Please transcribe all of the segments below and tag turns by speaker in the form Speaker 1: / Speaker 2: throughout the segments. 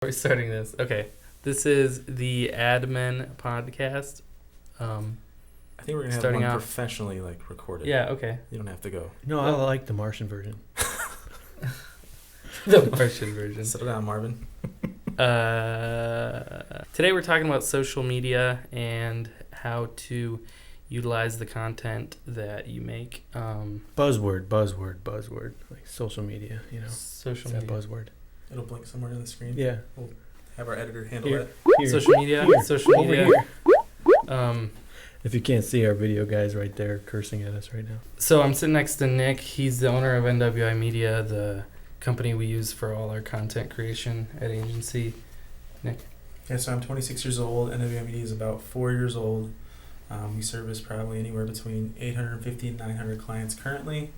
Speaker 1: We're starting this. Okay. This is the Admin podcast.
Speaker 2: I think we're gonna have
Speaker 1: Starting
Speaker 2: one
Speaker 1: off-
Speaker 2: professionally recorded.
Speaker 1: Yeah, okay.
Speaker 2: You don't have to go.
Speaker 3: No, I like the Martian version.
Speaker 1: The Martian version.
Speaker 2: Settle down, Marvin.
Speaker 1: Today we're talking about social media and how to utilize the content that you make.
Speaker 3: Buzzword. Like social media,
Speaker 1: Social
Speaker 3: It's that
Speaker 1: media.
Speaker 3: buzzword.
Speaker 2: It'll blink somewhere on the screen.
Speaker 3: Yeah.
Speaker 2: Have our editor handle
Speaker 3: Here.
Speaker 2: that.
Speaker 3: Here.
Speaker 1: Social media.
Speaker 3: Here.
Speaker 1: Social
Speaker 3: Over
Speaker 1: media.
Speaker 3: here. If you can't see our video guys right there cursing at us right now.
Speaker 1: So I'm sitting next to Nick. He's the owner of NWI Media, the company we use for all our content creation at agency.
Speaker 2: Yeah, so I'm 26 years old. NWMD is about 4 years old. We service probably anywhere between 850 and 900 clients currently.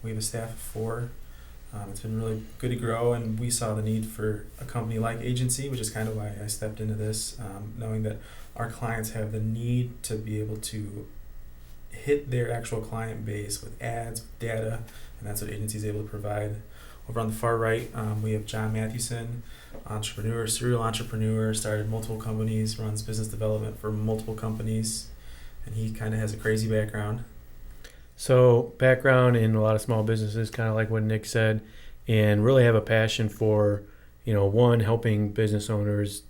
Speaker 2: We have a staff of 4. It's been really good to grow, and we saw the need for a company like Agency, which is kind of why I stepped into this, knowing that our clients have the need to be able to hit their actual client base with ads, data, and that's what Agency is able to provide. Over on the far right, we have John Mathewson, entrepreneur, serial entrepreneur, started multiple companies, runs business development for multiple companies, and he kind of has a crazy background.
Speaker 3: So background in a lot of small businesses, kind of like what Nick said, and really have a passion for, one, helping business owners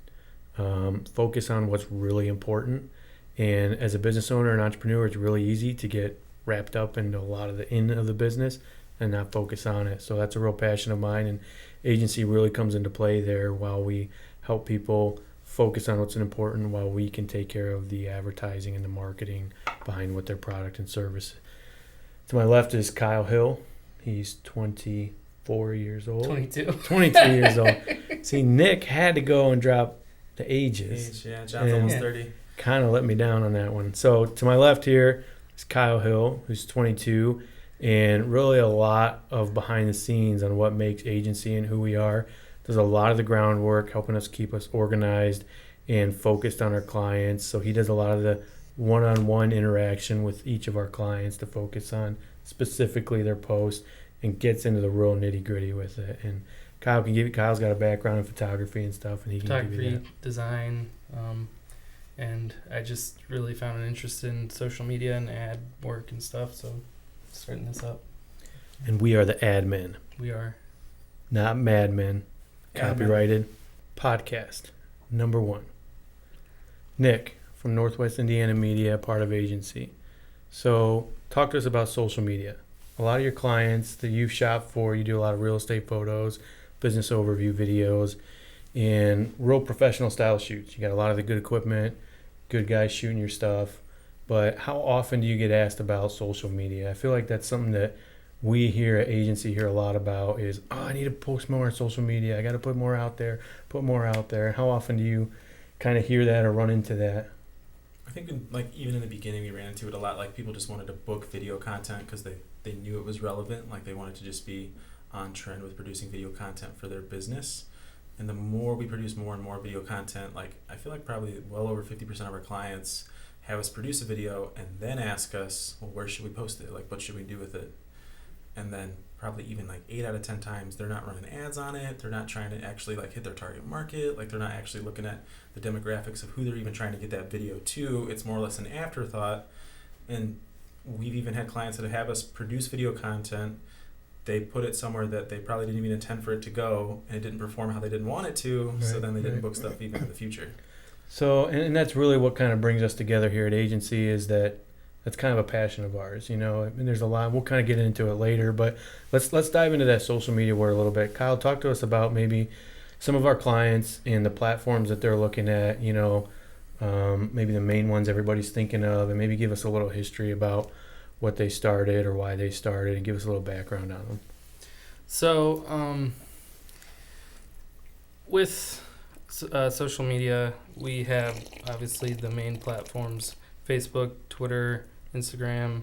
Speaker 3: focus on what's really important. And as a business owner and entrepreneur, it's really easy to get wrapped up into a lot of the in of the business and not focus on it. So that's a real passion of mine, and Agency really comes into play there while we help people focus on what's important while we can take care of the advertising and the marketing behind what their product and service. To my left is Kyle Hill. He's 24 years old.
Speaker 1: 22.
Speaker 3: 22 years old. See, Nick had to go and drop the ages.
Speaker 2: Yeah, John's
Speaker 3: And-
Speaker 2: almost
Speaker 1: Yeah.
Speaker 2: 30.
Speaker 3: Kind of let me down on that one. So to my left here is Kyle Hill, who's 22, and really a lot of behind the scenes on what makes Agency and who we are. Does a lot of the groundwork, helping us keep us organized and focused on our clients. So he does a lot of the one-on-one interaction with each of our clients to focus on specifically their post and gets into the real nitty-gritty with it. And Kyle's got a background in photography and stuff, and he can give you
Speaker 1: Photography,
Speaker 3: that.
Speaker 1: design, and I just really found an interest in social media and ad work and stuff, so starting this up.
Speaker 3: And we are the admin,
Speaker 1: We are.
Speaker 3: not madmen.
Speaker 2: Admin.
Speaker 3: Copyrighted podcast number 1. Nick from Northwest Indiana Media, part of Agency. So talk to us about social media. A lot of your clients that you shop for, you do a lot of real estate photos, business overview videos, and real professional style shoots. You got a lot of the good equipment, good guys shooting your stuff. But how often do you get asked about social media? I feel like that's something that we here at Agency hear a lot about is, I need to post more on social media. I got to put more out there. How often do you kind of hear that or run into that?
Speaker 2: I think even in the beginning we ran into it a lot. Like people just wanted to book video content because they knew it was relevant. Like they wanted to just be on trend with producing video content for their business. And the more we produce more and more video content, like I feel like probably well over 50% of our clients have us produce a video and then ask us, well, where should we post it? Like what should we do with it? And then probably even 8 out of 10 times they're not running ads on it. They're not trying to actually hit their target market. Like they're not actually looking at the demographics of who they're even trying to get that video to. It's more or less an afterthought. And we've even had clients that have us produce video content. They put it somewhere that they probably didn't even intend for it to go, and it didn't perform how they didn't want it to. So then they didn't book stuff even in the future.
Speaker 3: So, and that's really what kind of brings us together here at Agency is that's kind of a passion of ours, I mean, there's a lot, we'll kind of get into it later, but let's dive into that social media word a little bit. Kyle, talk to us about maybe some of our clients and the platforms that they're looking at, maybe the main ones everybody's thinking of, and maybe give us a little history about what they started or why they started and give us a little background on them.
Speaker 1: So, with social media, we have obviously the main platforms: Facebook, Twitter, Instagram,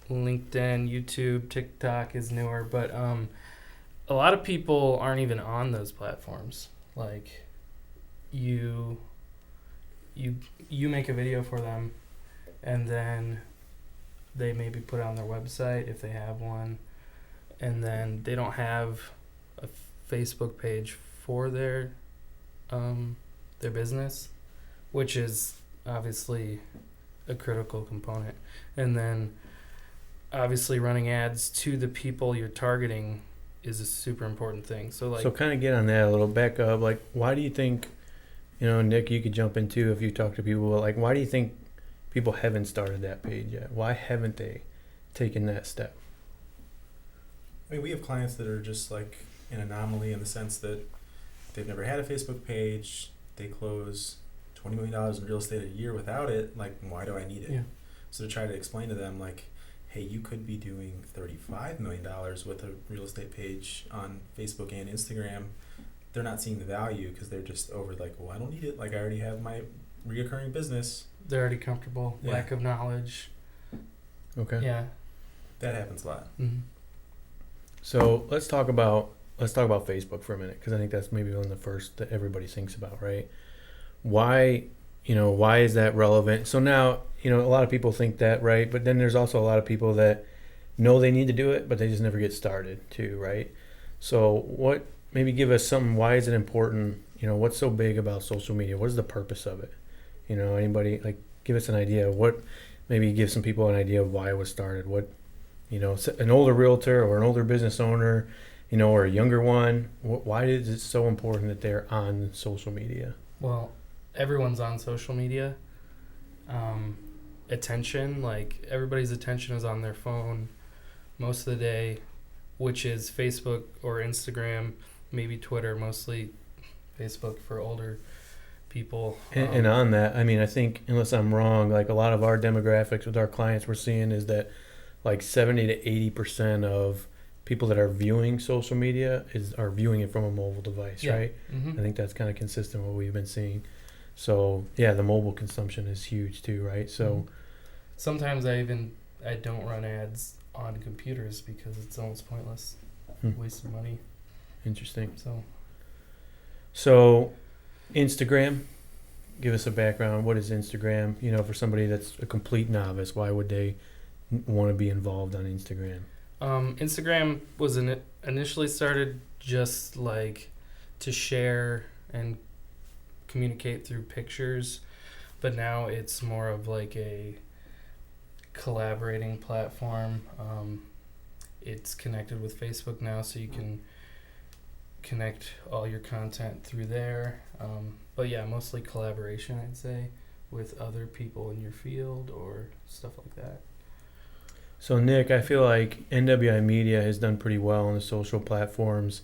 Speaker 1: LinkedIn, YouTube, TikTok is newer, but a lot of people aren't even on those platforms. Like you make a video for them, and then they maybe put it on their website if they have one, and then they don't have a Facebook page for their business, which is obviously a critical component. And then obviously running ads to the people you're targeting is a super important thing. So like,
Speaker 3: So kind of get on that a little, back up. Like, why do you think, Nick, you could jump in too if you talk to people, but like, why do you think people haven't started that page yet? Why haven't they taken that step?
Speaker 2: I mean, we have clients that are just like an anomaly in the sense that they've never had a Facebook page. They close $20 million in real estate a year without it. Like, why do I need it?
Speaker 1: Yeah.
Speaker 2: So to try to explain to them, like, hey, you could be doing $35 million with a real estate page on Facebook and Instagram. They're not seeing the value because they're just over like, well, I don't need it. Like, I already have my reoccurring business.
Speaker 1: they're already comfortable.
Speaker 2: Yeah.
Speaker 1: Lack of knowledge.
Speaker 3: Okay.
Speaker 1: Yeah.
Speaker 2: That happens a lot.
Speaker 1: Mm-hmm.
Speaker 3: So let's talk about Facebook for a minute, because I think that's maybe one of the first that everybody thinks about, right? Why is that relevant? So now, a lot of people think that, right? But then there's also a lot of people that know they need to do it, but they just never get started too, right? So maybe give us something, why is it important? What's so big about social media? What is the purpose of it? Anybody, like, give us an idea of maybe give some people an idea of why it was started. What, an older realtor or an older business owner, or a younger one, why is it so important that they're on social media?
Speaker 1: Well, everyone's on social media. Attention, like everybody's attention is on their phone most of the day, which is Facebook or Instagram, maybe Twitter, mostly Facebook for older people.
Speaker 3: And on that, I mean, I think, unless I'm wrong, like a lot of our demographics with our clients we're seeing is that like 70 to 80% of people that are viewing social media are viewing it from a mobile device,
Speaker 1: Yeah.
Speaker 3: right?
Speaker 1: Mm-hmm.
Speaker 3: I think that's kind of consistent with what we've been seeing. So yeah, the mobile consumption is huge too, right? So
Speaker 1: Sometimes I don't run ads on computers because it's almost pointless, waste of money.
Speaker 3: Interesting.
Speaker 1: So
Speaker 3: Instagram, give us a background. What is Instagram? For somebody that's a complete novice, why would they want to be involved on Instagram?
Speaker 1: Instagram was initially started just like to share and communicate through pictures, but now it's more of like a collaborating platform. It's connected with Facebook now, so you can connect all your content through there. But yeah, mostly collaboration, I'd say, with other people in your field or stuff like that.
Speaker 3: So Nick, I feel like NWI Media has done pretty well on the social platforms.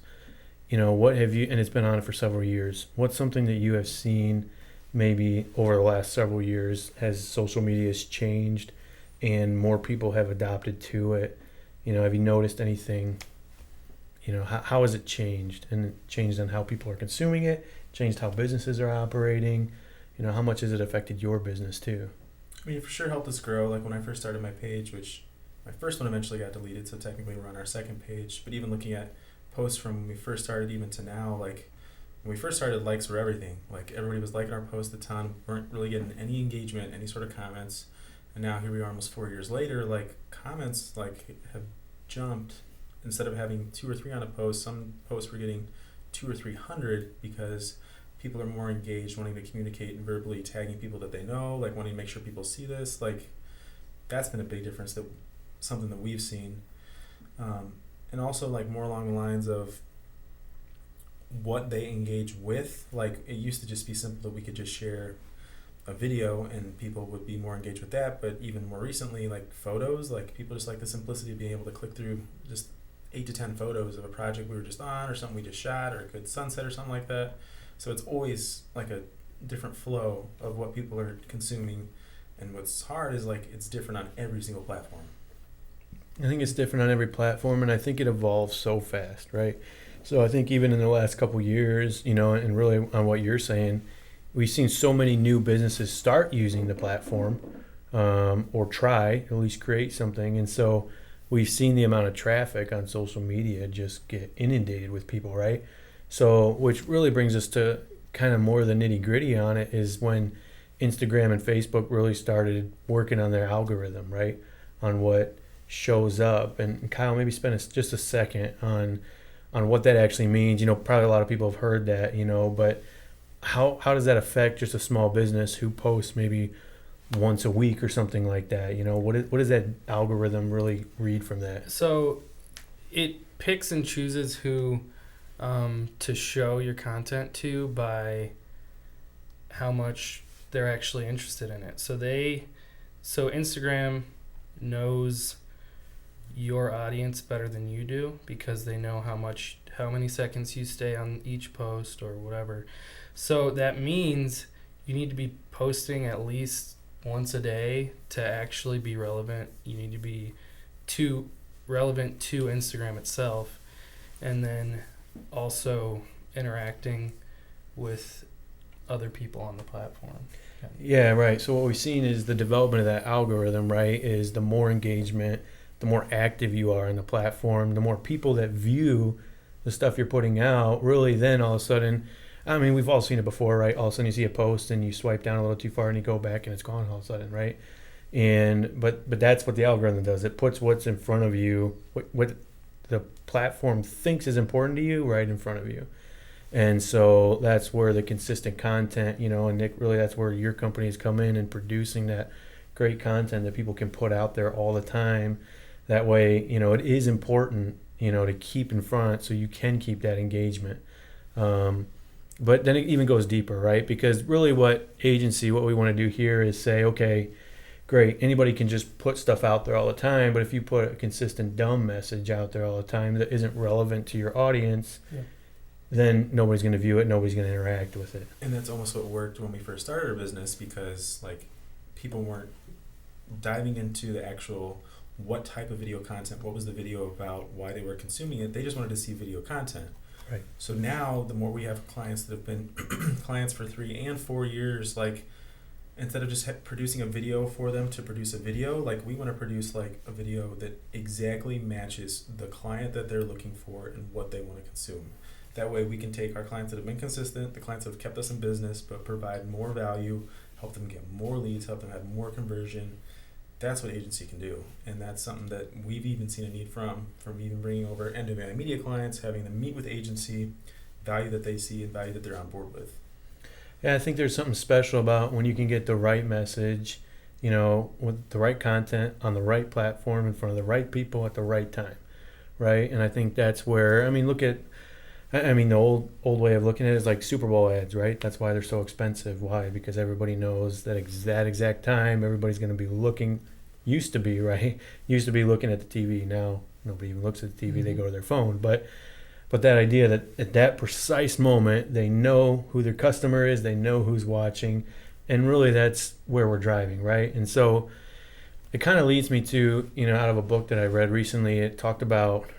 Speaker 3: What have you, and it's been on it for several years, what's something that you have seen maybe over the last several years as social media has changed and more people have adopted to it? Have you noticed anything? How has it changed? And it changed on how people are consuming it, changed how businesses are operating. How much has it affected your business too?
Speaker 2: I mean, it for sure helped us grow. Like when I first started my page, which my first one eventually got deleted, so technically we're on our second page. But even looking at posts from when we first started even to now, like when we first started, likes were everything. Like everybody was liking our posts a ton, weren't really getting any engagement, any sort of comments. And now here we are almost 4 years later, like comments like have jumped. Instead of having 2 or 3 on a post, some posts were getting 200 or 300 because people are more engaged, wanting to communicate and verbally tagging people that they know, like wanting to make sure people see this. Like that's been a big difference, that something that we've seen. And also like more along the lines of what they engage with. Like it used to just be simple that we could just share a video and people would be more engaged with that, but even more recently, like photos, like people just like the simplicity of being able to click through just 8 to 10 photos of a project we were just on or something we just shot or a good sunset or something like that. So it's always like a different flow of what people are consuming, and what's hard is like it's different on every single platform.
Speaker 3: I think it's different on every platform, and I think it evolves so fast, right? So I think even in the last couple years, and really on what you're saying, we've seen so many new businesses start using the platform, or try, at least create something. And so we've seen the amount of traffic on social media just get inundated with people, right? So, which really brings us to kind of more the nitty gritty on it, is when Instagram and Facebook really started working on their algorithm, right? On what shows up. And Kyle, maybe spend just a second on what that actually means. Probably a lot of people have heard that, but how does that affect just a small business who posts maybe once a week or something like that? What does that algorithm really read from that?
Speaker 1: So it picks and chooses who to show your content to by how much they're actually interested in it. So Instagram knows your audience better than you do because they know how many seconds you stay on each post or whatever. So that means you need to be posting at least once a day to actually be relevant. You need to be relevant to Instagram itself, and then also interacting with other people on the platform.
Speaker 3: Yeah, right. So what we've seen is the development of that algorithm, right, is the more engagement, the more active you are on the platform, the more people that view the stuff you're putting out, really then all of a sudden, I mean, we've all seen it before, right? All of a sudden you see a post and you swipe down a little too far and you go back and it's gone all of a sudden, right? But that's what the algorithm does. It puts what's in front of you, what the platform thinks is important to you, right in front of you. And so that's where the consistent content, and Nick, really that's where your company has come in and producing that great content that people can put out there all the time. That way, it is important, to keep in front so you can keep that engagement. But then it even goes deeper, right? Because really what we want to do here is say, okay, great, anybody can just put stuff out there all the time, but if you put a consistent dumb message out there all the time that isn't relevant to your audience, then nobody's going to view it, nobody's going to interact with it.
Speaker 2: And that's almost what worked when we first started our business, because people weren't diving into the actual what type of video content, what was the video about, why they were consuming it. They just wanted to see video content.
Speaker 3: Right.
Speaker 2: So now the more we have clients that have been clients for 3 and 4 years, instead of just producing a video for them to produce a video, we want to produce a video that exactly matches the client that they're looking for and what they want to consume. That way we can take our clients that have been consistent, the clients that have kept us in business, but provide more value, help them get more leads, help them have more conversion. That's what agency can do. And that's something that we've even seen a need from even bringing over end-to-end media clients, having them meet with agency, value that they see and value that they're on board with.
Speaker 3: Yeah, I think there's something special about when you can get the right message, with the right content on the right platform in front of the right people at the right time, right? And I think that's where, look at, the old way of looking at it is like Super Bowl ads, right? That's why they're so expensive. Why? Because everybody knows that exact time everybody's going to be looking, used to be looking at the TV. Now nobody even looks at the TV, mm-hmm. They go to their phone. But that idea that at that precise moment, they know who their customer is, they know who's watching, and really that's where we're driving, right? And so it kind of leads me to, out of a book that I read recently, it talked about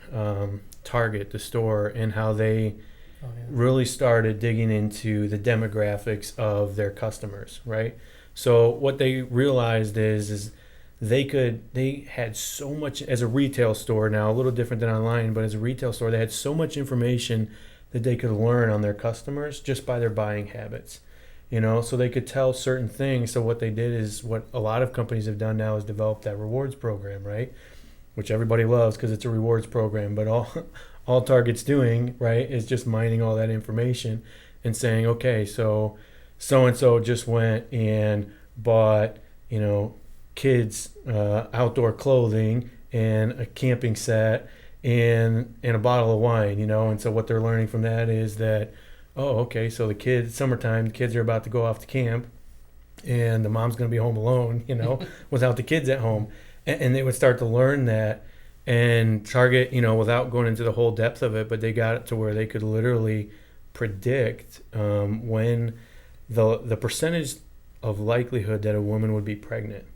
Speaker 3: Target, the store, and how they really started digging into the demographics of their customers, right? So what they realized is they had so much, as a retail store now, a little different than online, but as a retail store, they had so much information that they could learn on their customers just by their buying habits, so they could tell certain things. So what they did is what a lot of companies have done now is develop that rewards program, right? Which everybody loves because it's a rewards program, but all Target's doing, right, is just mining all that information and saying, okay, so and so just went and bought, kids outdoor clothing and a camping set and a bottle of wine, and so what they're learning from that is that, oh, okay, so summertime, the kids are about to go off to camp and the mom's going to be home alone, without the kids at home. And they would start to learn that, and Target, without going into the whole depth of it, but they got it to where they could literally predict when the percentage of likelihood that a woman would be pregnant.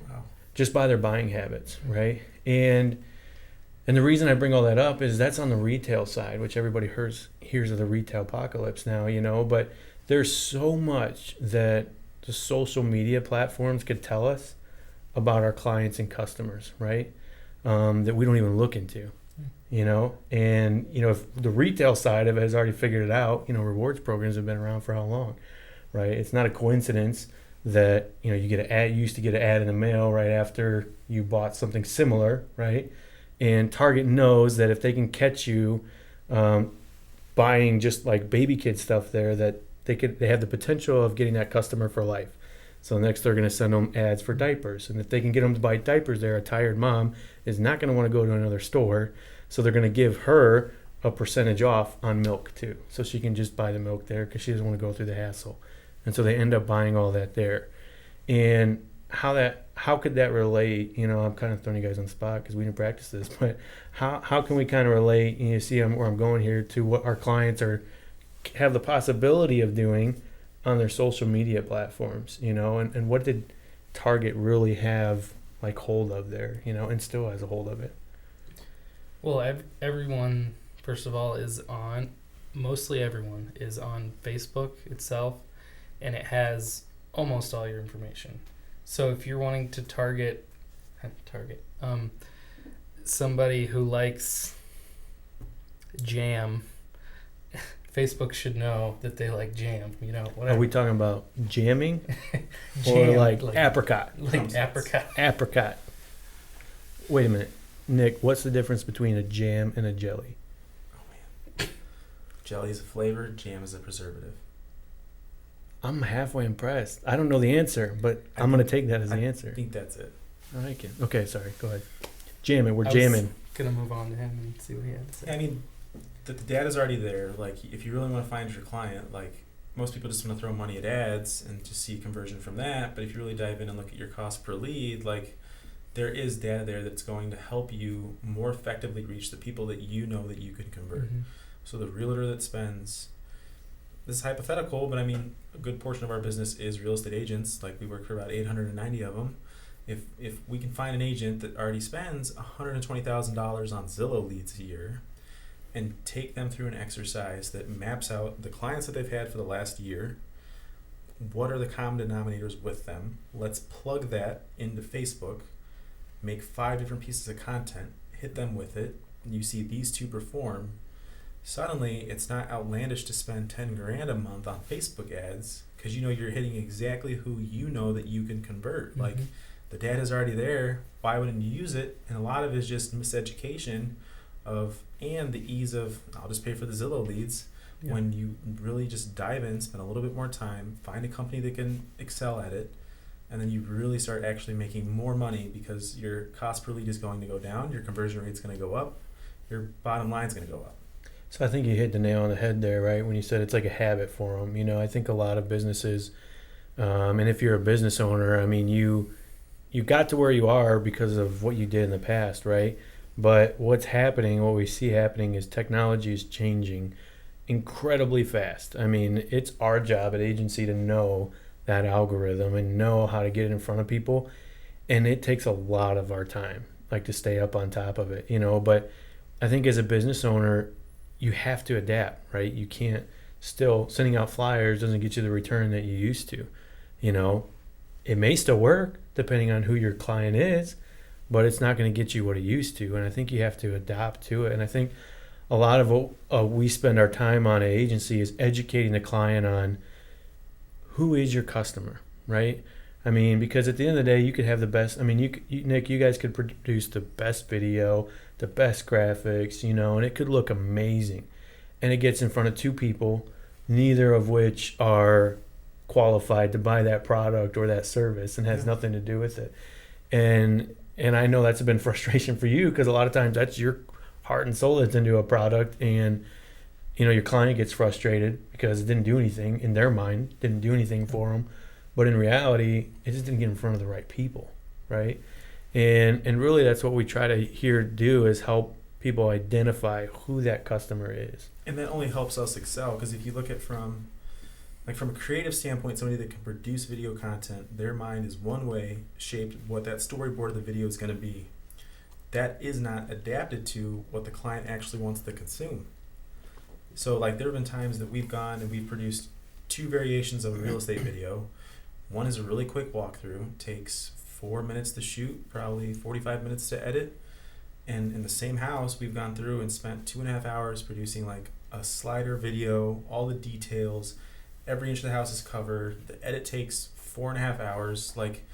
Speaker 2: Wow. Just
Speaker 3: by their buying habits, right? And the reason I bring all that up is that's on the retail side, which everybody hears of the retail apocalypse now, but there's so much that the social media platforms could tell us about our clients and customers, right? That we don't even look into, and if the retail side of it has already figured it out, rewards programs have been around for how long, right? It's not a coincidence that, you get an ad, you used to get an ad in the mail right after you bought something similar, right? And Target knows that if they can catch you buying just like baby kid stuff there that they have the potential of getting that customer for life. So next they're going to send them ads for diapers, and if they can get them to buy diapers there, a tired mom is not going to want to go to another store, so they're going to give her a percentage off on milk too, so she can just buy the milk there because she doesn't want to go through the hassle. And so they end up buying all that there. And how could that relate? I'm kind of throwing you guys on the spot because we didn't practice this, but how can we kind of relate, see where I'm going here, to what our clients have the possibility of doing on their social media platforms, and what did Target really have like hold of there, and still has a hold of it?
Speaker 1: Well, everyone, first of all, mostly everyone is on Facebook itself, and it has almost all your information. So if you're wanting to target somebody who likes jam, Facebook should know that they like jam, whatever.
Speaker 3: Are we talking about jamming
Speaker 1: Jam,
Speaker 3: or like apricot?
Speaker 1: Like apricot.
Speaker 3: Apricot. Wait a minute. Nick, what's the difference between a jam and a jelly?
Speaker 2: Oh man, jelly is a flavor, jam is a preservative.
Speaker 3: I'm halfway impressed. I don't know the answer, but I'm going to take that as the answer.
Speaker 2: I think that's it.
Speaker 3: I like it. Okay, sorry. Go ahead. Jamming. We're
Speaker 1: I was
Speaker 3: jamming.
Speaker 1: Gonna move on to him and see what he had to say.
Speaker 2: I mean, the data's already there. Like, if you really want to find your client, like, most people just want to throw money at ads and just see conversion from that. But if you really dive in and look at your cost per lead, like, there is data there that's going to help you more effectively reach the people that you know that you can convert.
Speaker 1: Mm-hmm.
Speaker 2: So the realtor that spends, this is hypothetical, but I mean, a good portion of our business is real estate agents. Like, we work for about 890 of them. If we can find an agent that already spends $120,000 on Zillow leads a year, and take them through an exercise that maps out the clients that they've had for the last year, what are the common denominators with them? Let's plug that into Facebook, make 5 different pieces of content, hit them with it, and you see these two perform. Suddenly, it's not outlandish to spend $10,000 a month on Facebook ads because you're hitting exactly who you know that you can convert.
Speaker 1: Mm-hmm.
Speaker 2: Like, the data's already there. Why wouldn't you use it? And a lot of it is just miseducation and the ease of, I'll just pay for the Zillow leads.
Speaker 3: Yeah.
Speaker 2: When you really just dive in, spend a little bit more time, find a company that can excel at it, and then you really start actually making more money because your cost per lead is going to go down, your conversion rate's going to go up, your bottom line's going to go up.
Speaker 3: So I think you hit the nail on the head there, right? When you said it's like a habit for them. I think a lot of businesses, and if you're a business owner, I mean, you got to where you are because of what you did in the past, right? But what we see happening is technology is changing incredibly fast. I mean, it's our job at agency to know that algorithm and know how to get it in front of people. And it takes a lot of our time, like, to stay up on top of it, But I think as a business owner, you have to adapt, right? You can't sending out flyers doesn't get you the return that you used to, It may still work depending on who your client is, but it's not going to get you what it used to. And I think you have to adapt to it. And I think a lot of what we spend our time on at agency is educating the client on who is your customer, right? I mean, because at the end of the day, you could have the best. I mean, Nick, you guys could produce the best video, the best graphics, and it could look amazing. And it gets in front of 2 people, neither of which are qualified to buy that product or that service, and has nothing to do with it. And I know that's been frustration for you because a lot of times that's your heart and soul that's into a product, and your client gets frustrated because it didn't do anything in their mind, didn't do anything for them, but in reality, it just didn't get in front of the right people, right? And really, that's what we try to do is help people identify who that customer is. And
Speaker 2: that only helps us excel because if you look at from a creative standpoint, somebody that can produce video content, their mind is one way shaped what that storyboard of the video is going to be. That is not adapted to what the client actually wants to consume. So, like, there have been times that we've gone and we've produced 2 variations of a real estate video. One is a really quick walkthrough, takes 4 minutes to shoot, probably 45 minutes to edit. And in the same house, we've gone through and spent 2.5 hours producing like a slider video, all the details, every inch of the house is covered. The edit takes 4.5 hours. Like,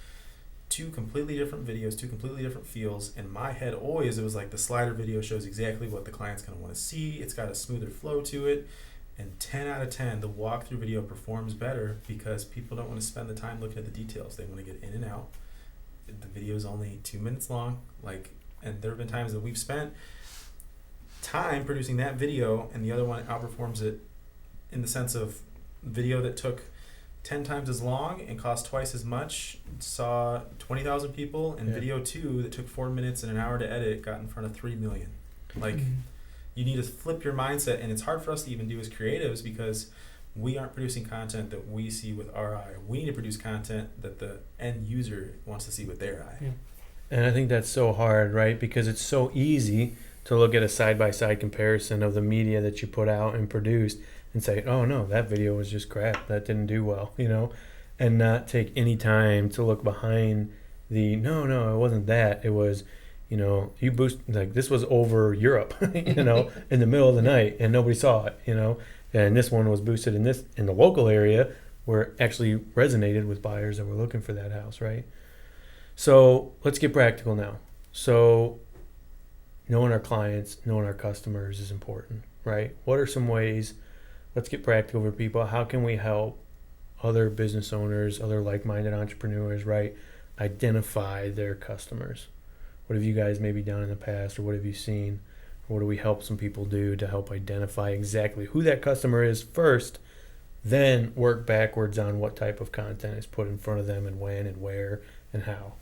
Speaker 2: two completely different videos, two completely different feels. In my head, always it was like the slider video shows exactly what the client's going to want to see. It's got a smoother flow to it. And 10 out of 10, the walkthrough video performs better because people don't want to spend the time looking at the details. They want to get in and out. The video is only 2 minutes long. And there have been times that we've spent time producing that video, and the other one outperforms it in the sense of video that took 10 times as long and cost twice as much, saw 20,000 people, and
Speaker 3: Yeah.
Speaker 2: video 2 that took 4 minutes and an hour to edit got in front of 3 million. You need to flip your mindset, and it's hard for us to even do as creatives because we aren't producing content that we see with our eye. We need to produce content that the end user wants to see with their eye.
Speaker 1: Yeah.
Speaker 3: And I think that's so hard, right? Because it's so easy to look at a side-by-side comparison of the media that you put out and produced and say, oh no, that video was just crap, that didn't do well, and not take any time to look behind no, it wasn't that, it was, you boost, like, this was over Europe, in the middle of the night, and nobody saw it, and this one was boosted in the local area where it actually resonated with buyers that were looking for that house, right? So let's get practical now. So knowing our clients, knowing our customers is important, right? What are some ways, let's get practical for people, how can we help other business owners, other like-minded entrepreneurs, right, identify their customers? What have you guys maybe done in the past, or what have you seen? Or what do we help some people do to help identify exactly who that customer is first, then work backwards on what type of content is put in front of them and when and where and how?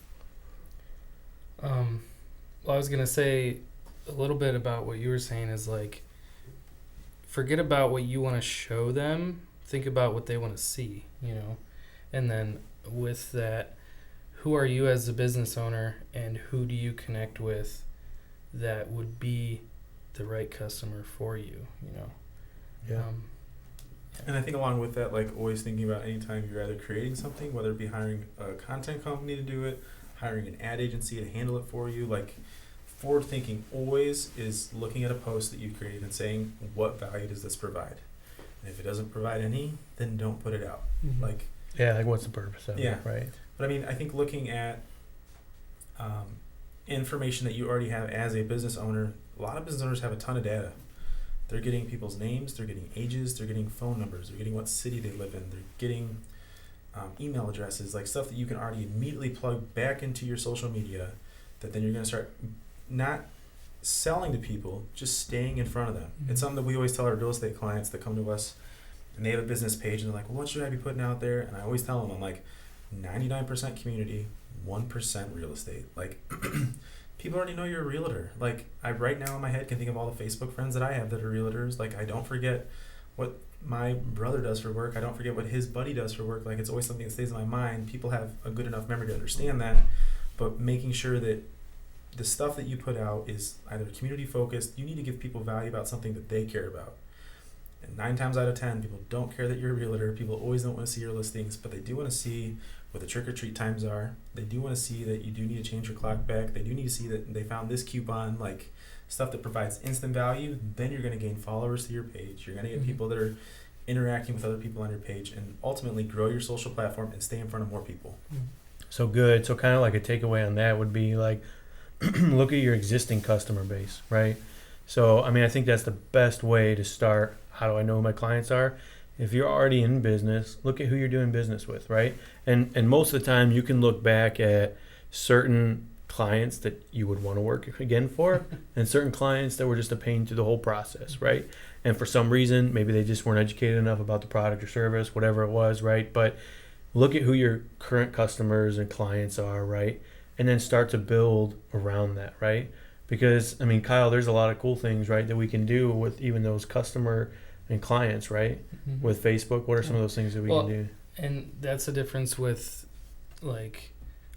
Speaker 1: Well, I was gonna say a little bit about what you were saying is like, forget about what you want to show them, think about what they want to see, and then with that, who are you as a business owner, and who do you connect with that would be the right customer for you,
Speaker 3: Yeah.
Speaker 2: And I think along with that, like, always thinking about anytime you're either creating something, whether it be hiring a content company to do it, hiring an ad agency to handle it for you, like, forward thinking always is looking at a post that you've created and saying, what value does this provide? And if it doesn't provide any, then don't put it out. Like,
Speaker 3: Yeah, like, what's the purpose of
Speaker 2: Yeah.
Speaker 3: it, right?
Speaker 2: but I mean, I think looking at information that you already have as a business owner, a lot of business owners have a ton of data. They're getting people's names, they're getting ages, they're getting phone numbers, they're getting what city they live in, they're getting email addresses, like stuff that you can already immediately plug back into your social media, that then you're going to start not selling to people, just staying in front of them. It's something that we always tell our real estate clients that come to us and they have a business page and they're like, well, what should I be putting out there? And I always tell them, I'm like, 99% community, 1% real estate. Like, people already know you're a realtor. Like, I right now in my head can think of all the Facebook friends that I have that are realtors. Like, I don't forget what my brother does for work. I don't forget what his buddy does for work. Like, it's always something that stays in my mind. People have a good enough memory to understand that. But making sure that the stuff that you put out is either community focused, you need to give people value about something that they care about. And 9 times out of 10, people don't care that you're a realtor. People always don't want to see your listings, but they do want to see what the trick or treat times are. They do want to see that you do need to change your clock back. They do need to see that they found this coupon, like stuff that provides instant value. Then you're going to gain followers to your page. You're going to get people that are interacting with other people on your page, and ultimately grow your social platform and stay in front of more people.
Speaker 3: So good. So kind of like a takeaway on that would be like, look at your existing customer base, right? So, I mean, I think that's the best way to start. How do I know who my clients are? If you're already in business, look at who you're doing business with, right? And most of the time you can look back at certain clients that you would want to work again for and certain clients that were just a pain through the whole process, right? And for some reason, maybe they just weren't educated enough about the product or service, whatever it was, right? But look at who your current customers and clients are, right? And then start to build around that, right? Because, I mean, Kyle, there's a lot of cool things, right, that we can do with even those customer and clients, right? With Facebook, what are some of those things that we can do?
Speaker 1: And that's the difference with, like,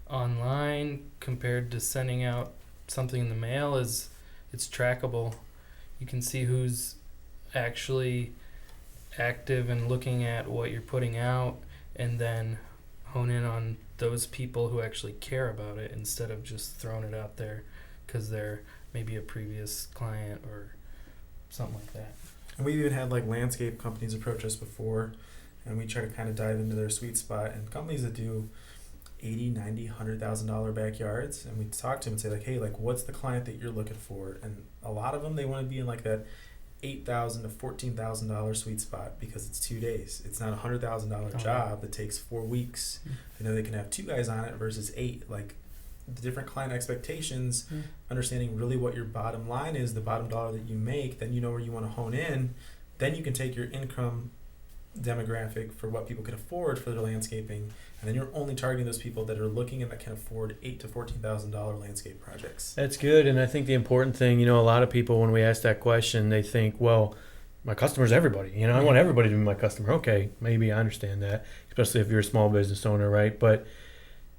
Speaker 1: online compared to sending out something in the mail is it's trackable. You can see who's actually active and looking at what you're putting out, and then hone in on those people who actually care about it instead of just throwing it out there because they're maybe a previous client or something like that.
Speaker 2: And we've even had like landscape companies approach us before, and we try to kind of dive into their sweet spot. And companies that do $80, $90, $100,000 backyards, and we talk to them and say like, hey, like what's the client that you're looking for? And a lot of them, they want to be in like that $8,000 to $14,000 sweet spot because it's 2 days. It's not a $100,000 job that takes 4 weeks. They know they can have 2 guys on it versus 8. Like the different client expectations, understanding really what your bottom line is, the bottom dollar that you make, then you know where you want to hone in. Then you can take your income demographic for what people can afford for their landscaping, and then you're only targeting those people that are looking and that can afford $8,000 to $14,000 landscape projects.
Speaker 3: That's good. And I think the important thing, a lot of people, when we ask that question, they think, well, my customer's everybody. I want everybody to be my customer. Okay, maybe I understand that, especially if you're a small business owner, right? But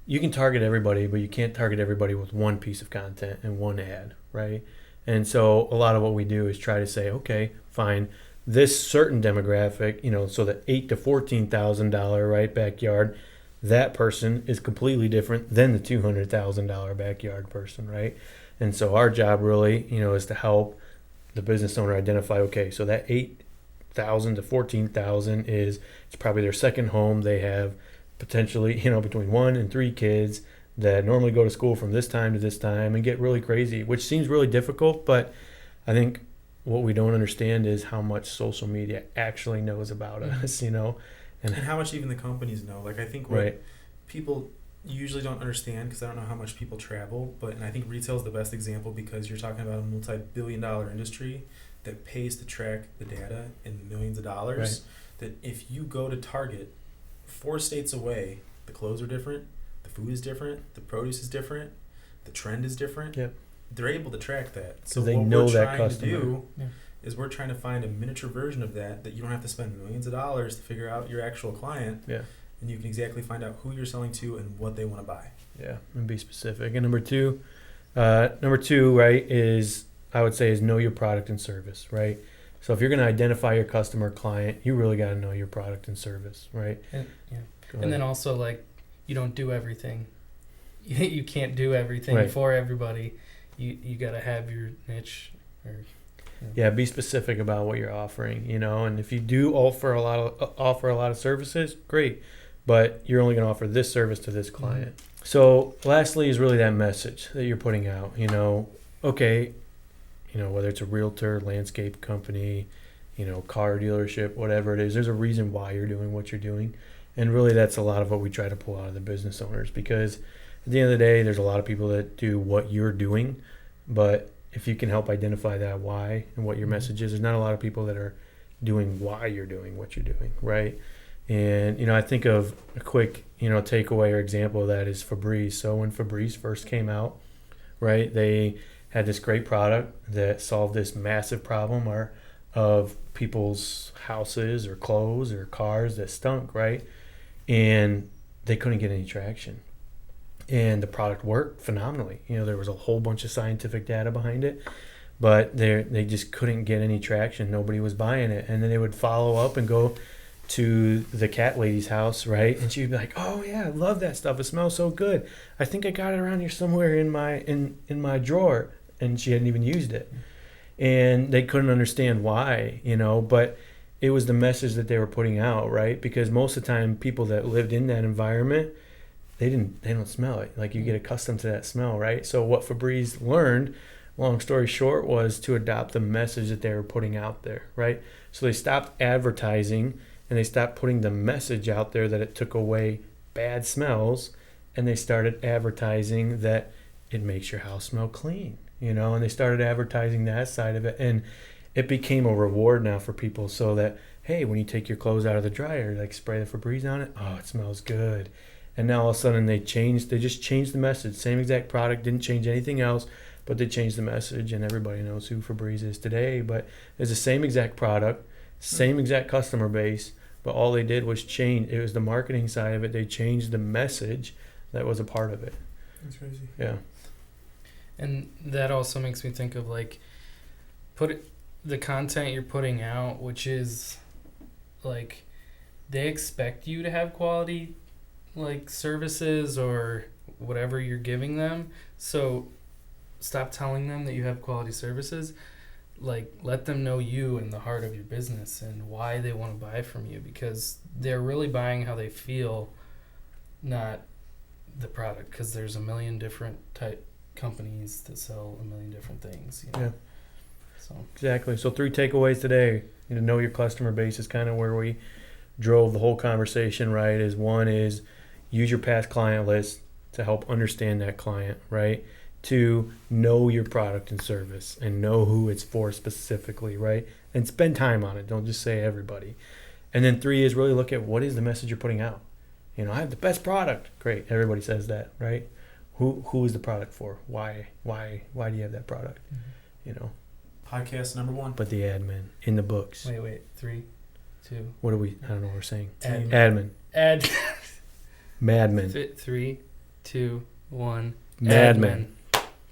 Speaker 3: you can target everybody, but you can't target everybody with one piece of content and one ad, right? And so a lot of what we do is try to say, okay, fine, this certain demographic, so the $8,000 to $14,000 right backyard, that person is completely different than the $200,000 backyard person, right? And so our job really, is to help the business owner identify, okay, so that $8,000 to $14,000 it's probably their second home. They have potentially, between 1 and 3 kids that normally go to school from this time to this time and get really crazy, which seems really difficult, but I think what we don't understand is how much social media actually knows about us, and
Speaker 2: how much even the companies know. Like I think what people usually don't understand, because I don't know how much people travel, and I think retail is the best example because you're talking about a multi-billion-dollar industry that pays to track the data in millions of dollars. That if you go to Target 4 states away, the clothes are different, the food is different, the produce is different, the trend is different.
Speaker 3: Yep.
Speaker 2: They're able to track that. So
Speaker 3: they
Speaker 2: what
Speaker 3: know
Speaker 2: we're
Speaker 3: that
Speaker 2: trying
Speaker 3: customer.
Speaker 2: to do is we're trying to find a miniature version of that you don't have to spend millions of dollars to figure out your actual client.
Speaker 3: Yeah.
Speaker 2: And you can exactly find out who you're selling to and what they want to buy.
Speaker 3: Yeah, and be specific. And number two, right, is I would say is know your product and service, right? So if you're going to identify your customer client, you really got to know your product and service, right?
Speaker 1: And then also like you don't do everything. You can't do everything for everybody. You got to have your niche.
Speaker 3: Yeah, be specific about what you're offering, and if you do offer a lot of services, great, but you're only going to offer this service to this client. So lastly is really that message that you're putting out, okay, whether it's a realtor, landscape company, car dealership, whatever it is, there's a reason why you're doing what you're doing. And really that's a lot of what we try to pull out of the business owners, because at the end of the day, there's a lot of people that do what you're doing, but if you can help identify that why and what your message is, there's not a lot of people that are doing why you're doing what you're doing, right? And, I think of a quick, takeaway or example of that is Febreze. So when Febreze first came out, right, they had this great product that solved this massive problem of people's houses or clothes or cars that stunk, right? And they couldn't get any traction. And the product worked phenomenally. There was a whole bunch of scientific data behind it, but they just couldn't get any traction. Nobody was buying it. And then they would follow up and go to the cat lady's house, right? And she'd be like, "Oh yeah, I love that stuff. It smells so good. I think I got it around here somewhere in my drawer." And she hadn't even used it. And they couldn't understand why, but it was the message that they were putting out, right? Because most of the time people that lived in that environment, they don't smell it. Like you get accustomed to that smell, right? So what Febreze learned, long story short, was to adopt the message that they were putting out there, right? So they stopped advertising and they stopped putting the message out there that it took away bad smells, and they started advertising that it makes your house smell clean, and they started advertising that side of it, and it became a reward now for people, so that, hey, when you take your clothes out of the dryer, like spray the Febreze on it, oh, it smells good. And now all of a sudden they just changed the message. Same exact product, didn't change anything else, but they changed the message, and everybody knows who Febreze is today. But it's the same exact product, same exact customer base, but all they did was change. It was the marketing side of it. They changed the message that was a part of it.
Speaker 2: That's crazy.
Speaker 3: Yeah.
Speaker 1: And that also makes me think of like the content you're putting out, which is like they expect you to have quality like services or whatever you're giving them. So stop telling them that you have quality services. Like let them know you and the heart of your business and why they want to buy from you, because they're really buying how they feel, not the product, because there's a million different type companies that sell a million different things. You know?
Speaker 3: Yeah.
Speaker 1: So
Speaker 3: Exactly. So 3 takeaways today. Know your customer base is kind of where we drove the whole conversation, right? Is one is use your past client list to help understand that client, right? 2, know your product and service and know who it's for specifically, right? And spend time on it. Don't just say everybody. And then 3 is really look at what is the message you're putting out. I have the best product. Great. Everybody says that, right? Who is the product for? Why do you have that product?
Speaker 2: Podcast number 1.
Speaker 3: But the admin in the books.
Speaker 1: wait, 3, 2.
Speaker 3: What are we? I don't know what we're saying.
Speaker 1: Admin.
Speaker 3: Admin. Madmen.
Speaker 1: 3, 2, 1.
Speaker 3: Madmen.